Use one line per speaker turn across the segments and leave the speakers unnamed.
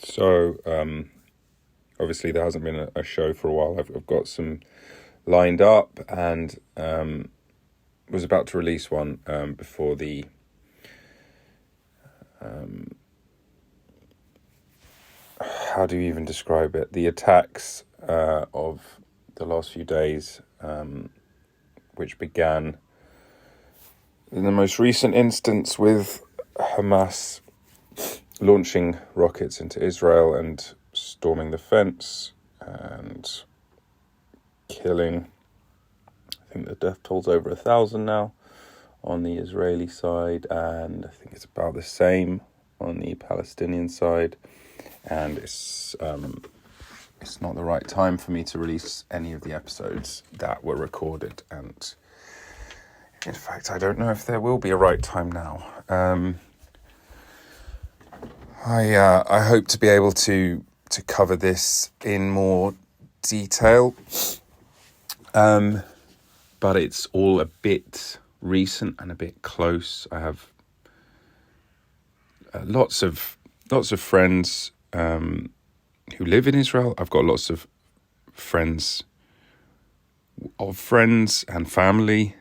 So, obviously there hasn't been a show for a while. I've got some lined up and was about to release one before the how do you even describe it? The attacks of the last few days, which began in the most recent instance with Hamas launching rockets into Israel and storming the fence and killing, I think the death toll's over 1,000 now on the Israeli side, and I think it's about the same on the Palestinian side. And it's not the right time for me to release any of the episodes that were recorded, and in fact I don't know if there will be a right time now. I hope to be able to cover this in more detail, but it's all a bit recent and a bit close. I have lots of friends who live in Israel. I've got lots of friends and family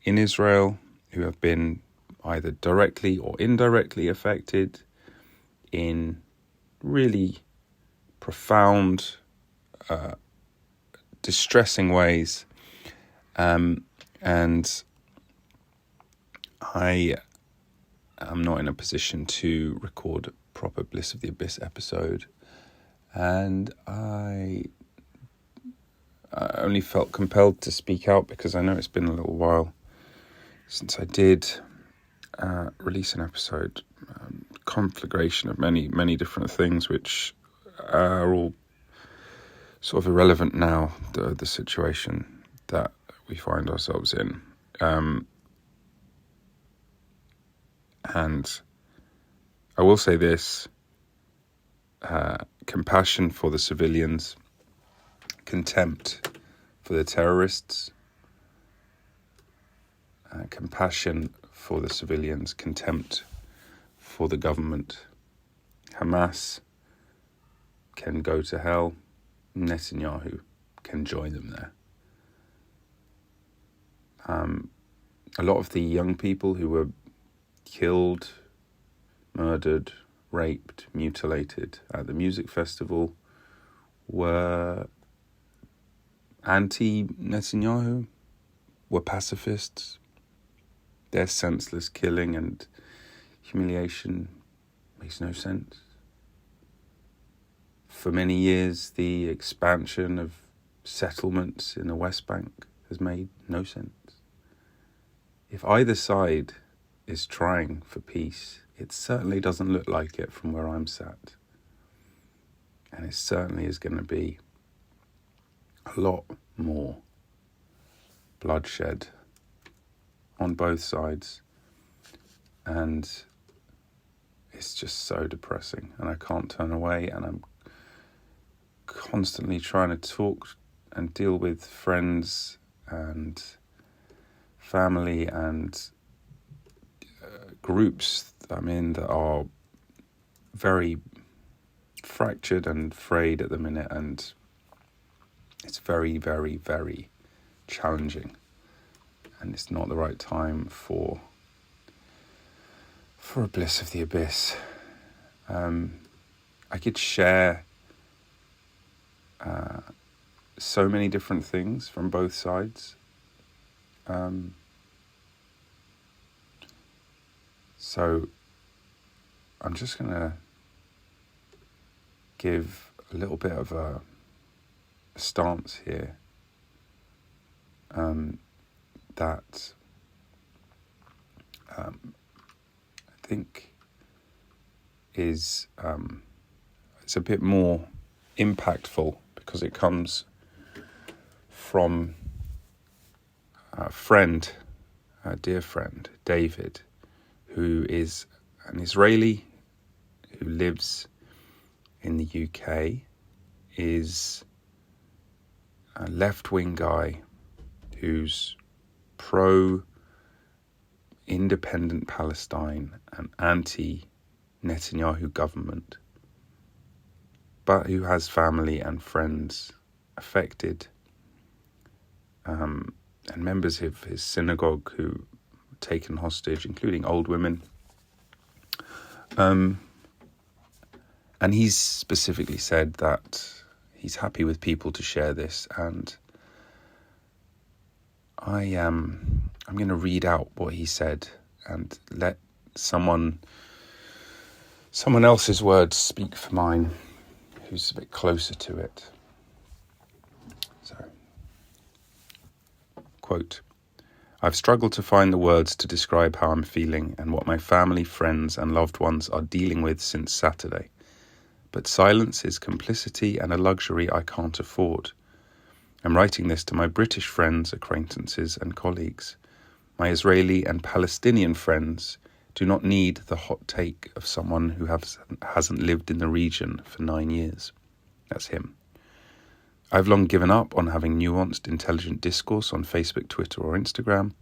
in Israel who have been either directly or indirectly affected in really profound, distressing ways. And I am not in a position to record a proper Bliss of the Abyss episode. And I only felt compelled to speak out because I know it's been a little while since I did release an episode. Conflagration of many different things, which are all sort of irrelevant now, the situation that we find ourselves in. And I will say this, compassion for the civilians, contempt for the terrorists, compassion for the civilians, contempt for the government. Hamas can go to hell. Netanyahu can join them there. A lot of the young people who were killed, murdered, raped, mutilated at the music festival were anti-Netanyahu, were pacifists. Their senseless killing and humiliation makes no sense. For many years, the expansion of settlements in the West Bank has made no sense. If either side is trying for peace, it certainly doesn't look like it from where I'm sat. And it certainly is going to be a lot more bloodshed on both sides. And it's just so depressing, and I can't turn away, and I'm constantly trying to talk and deal with friends and family and groups that I'm in that are very fractured and frayed at the minute, and it's very, very, very challenging, and it's not the right time for a Bliss of the Abyss. I could share so many different things from both sides. So I'm just going to give a little bit of a stance here that I think is it's a bit more impactful because it comes from a friend, a dear friend, David, who is an Israeli who lives in the UK, is a left-wing guy who's pro-independent Palestine and anti-Netanyahu government. but who has family and friends affected, and members of his synagogue who were taken hostage, including old women. And he's specifically said that he's happy with people to share this, and I'm going to read out what he said and let someone else's words speak for mine, who's a bit closer to it. So, quote, "I've struggled to find the words to describe how I'm feeling and what my family, friends and loved ones are dealing with since Saturday. But silence is complicity and a luxury I can't afford. I'm writing this to my British friends, acquaintances and colleagues. My Israeli and Palestinian friends do not need the hot take of someone who hasn't lived in the region for 9 years." That's him. "I've long given up on having nuanced, intelligent discourse on Facebook, Twitter or Instagram,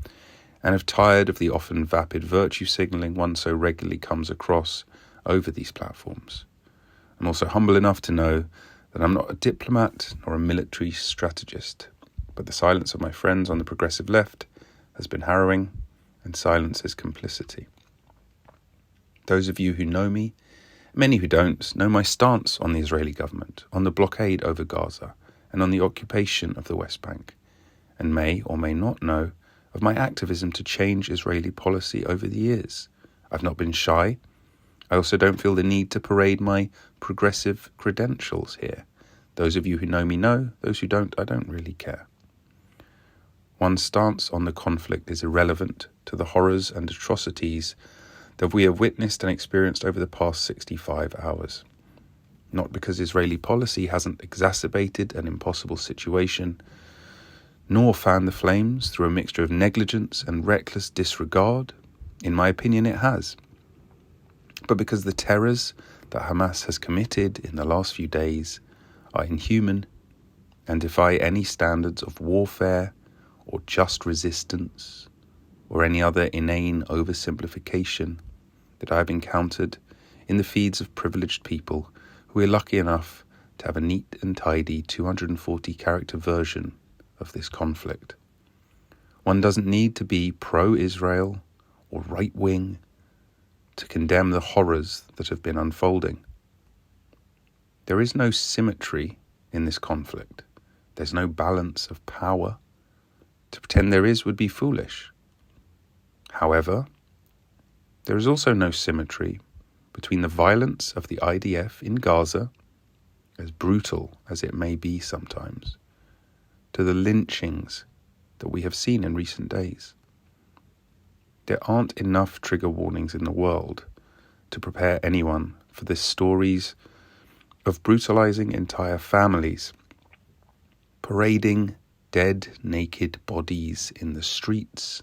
and have tired of the often vapid virtue signalling one so regularly comes across over these platforms. I'm also humble enough to know that I'm not a diplomat nor a military strategist, but the silence of my friends on the progressive left has been harrowing, and silence is complicity. Those of you who know me, many who don't, know my stance on the Israeli government, on the blockade over Gaza, and on the occupation of the West Bank, and may or may not know of my activism to change Israeli policy over the years. I've not been shy. I also don't feel the need to parade my progressive credentials here. Those of you who know me know, those who don't, I don't really care. One's stance on the conflict is irrelevant to the horrors and atrocities that we have witnessed and experienced over the past 65 hours. Not because Israeli policy hasn't exacerbated an impossible situation, nor fanned the flames through a mixture of negligence and reckless disregard. In my opinion, it has. But because the terrors that Hamas has committed in the last few days are inhuman and defy any standards of warfare or just resistance or any other inane oversimplification that I have encountered in the feeds of privileged people who are lucky enough to have a neat and tidy 240-character version of this conflict. One doesn't need to be pro-Israel or right-wing to condemn the horrors that have been unfolding. There is no symmetry in this conflict. There's no balance of power. To pretend there is would be foolish. However, there is also no symmetry between the violence of the IDF in Gaza, as brutal as it may be sometimes, to the lynchings that we have seen in recent days. There aren't enough trigger warnings in the world to prepare anyone for the stories of brutalizing entire families, parading dead, naked bodies in the streets,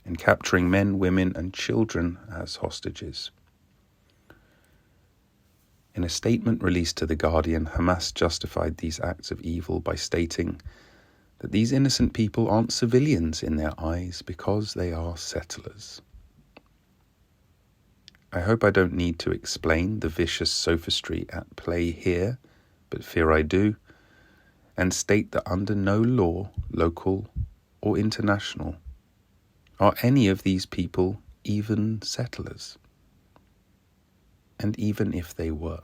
and capturing men, women, and children as hostages. In a statement released to The Guardian, Hamas justified these acts of evil by stating that these innocent people aren't civilians in their eyes because they are settlers. I hope I don't need to explain the vicious sophistry at play here, but fear I do, and state that under no law, local or international, are any of these people even settlers. And even if they were,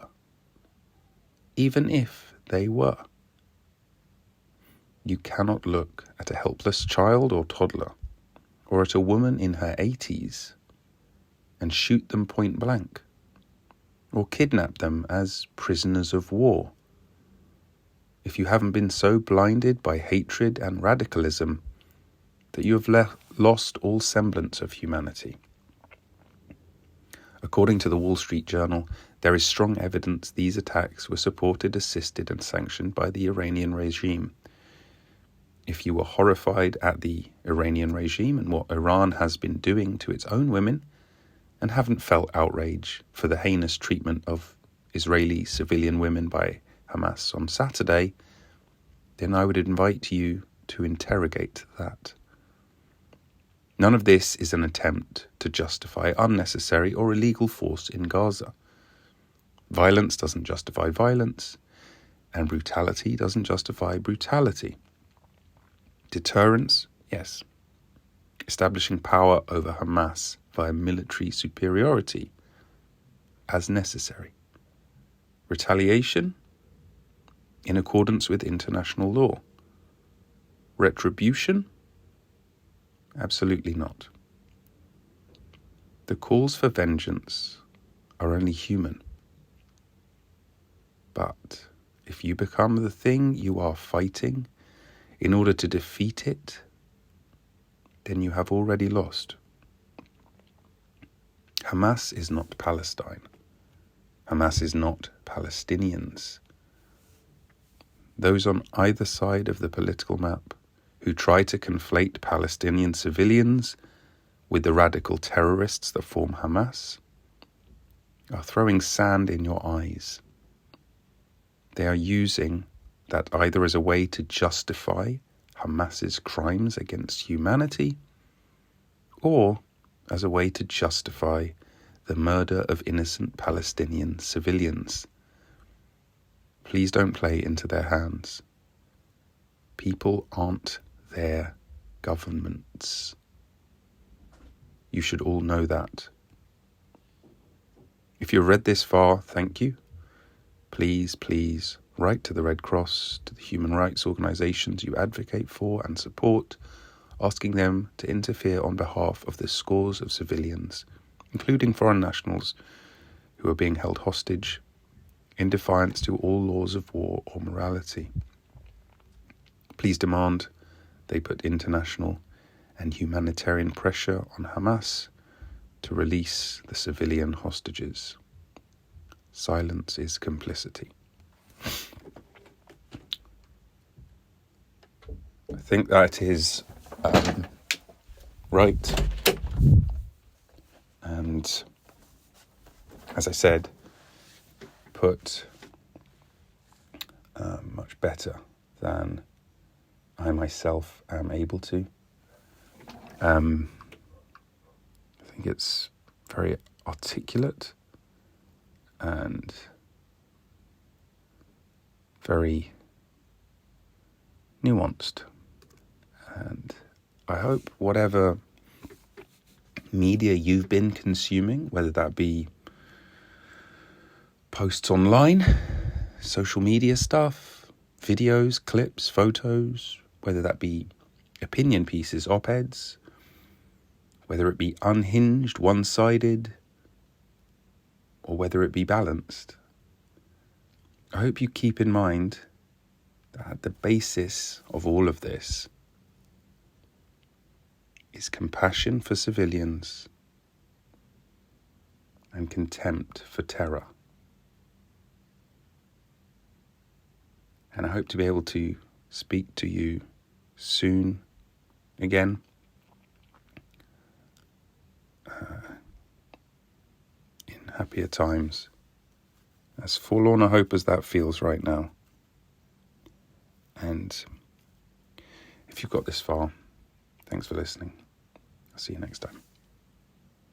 you cannot look at a helpless child or toddler, or at a woman in her 80s, and shoot them point blank, or kidnap them as prisoners of war, if you haven't been so blinded by hatred and radicalism that you have lost all semblance of humanity. According to the Wall Street Journal, there is strong evidence these attacks were supported, assisted and sanctioned by the Iranian regime. If you were horrified at the Iranian regime and what Iran has been doing to its own women, and haven't felt outrage for the heinous treatment of Israeli civilian women by Hamas on Saturday, then I would invite you to interrogate that. None of this is an attempt to justify unnecessary or illegal force in Gaza. Violence doesn't justify violence, and brutality doesn't justify brutality. Deterrence, yes. Establishing power over Hamas via military superiority as necessary. Retaliation, in accordance with international law. Retribution, absolutely not. The calls for vengeance are only human. But if you become the thing you are fighting in order to defeat it, then you have already lost. Hamas is not Palestine. Hamas is not Palestinians. Those on either side of the political map who try to conflate Palestinian civilians with the radical terrorists that form Hamas are throwing sand in your eyes. They are using that either as a way to justify Hamas's crimes against humanity, or as a way to justify the murder of innocent Palestinian civilians. Please don't play into their hands. People aren't their governments. You should all know that. If you've read this far, thank you. Please write to the Red Cross, to the human rights organisations you advocate for and support, asking them to interfere on behalf of the scores of civilians, including foreign nationals, who are being held hostage in defiance to all laws of war or morality. Please demand they put international and humanitarian pressure on Hamas to release the civilian hostages. Silence is complicity. I think that is right. And as I said, put much better than I myself am able to. I think it's very articulate and very nuanced. And I hope whatever media you've been consuming, whether that be posts online, social media stuff, videos, clips, photos, whether that be opinion pieces, op-eds, whether it be unhinged, one-sided, or whether it be balanced, I hope you keep in mind that at the basis of all of this is compassion for civilians and contempt for terror. And I hope to be able to speak to you soon again. In happier times. As forlorn a hope as that feels right now. And if you've got this far, thanks for listening. I'll see you next time.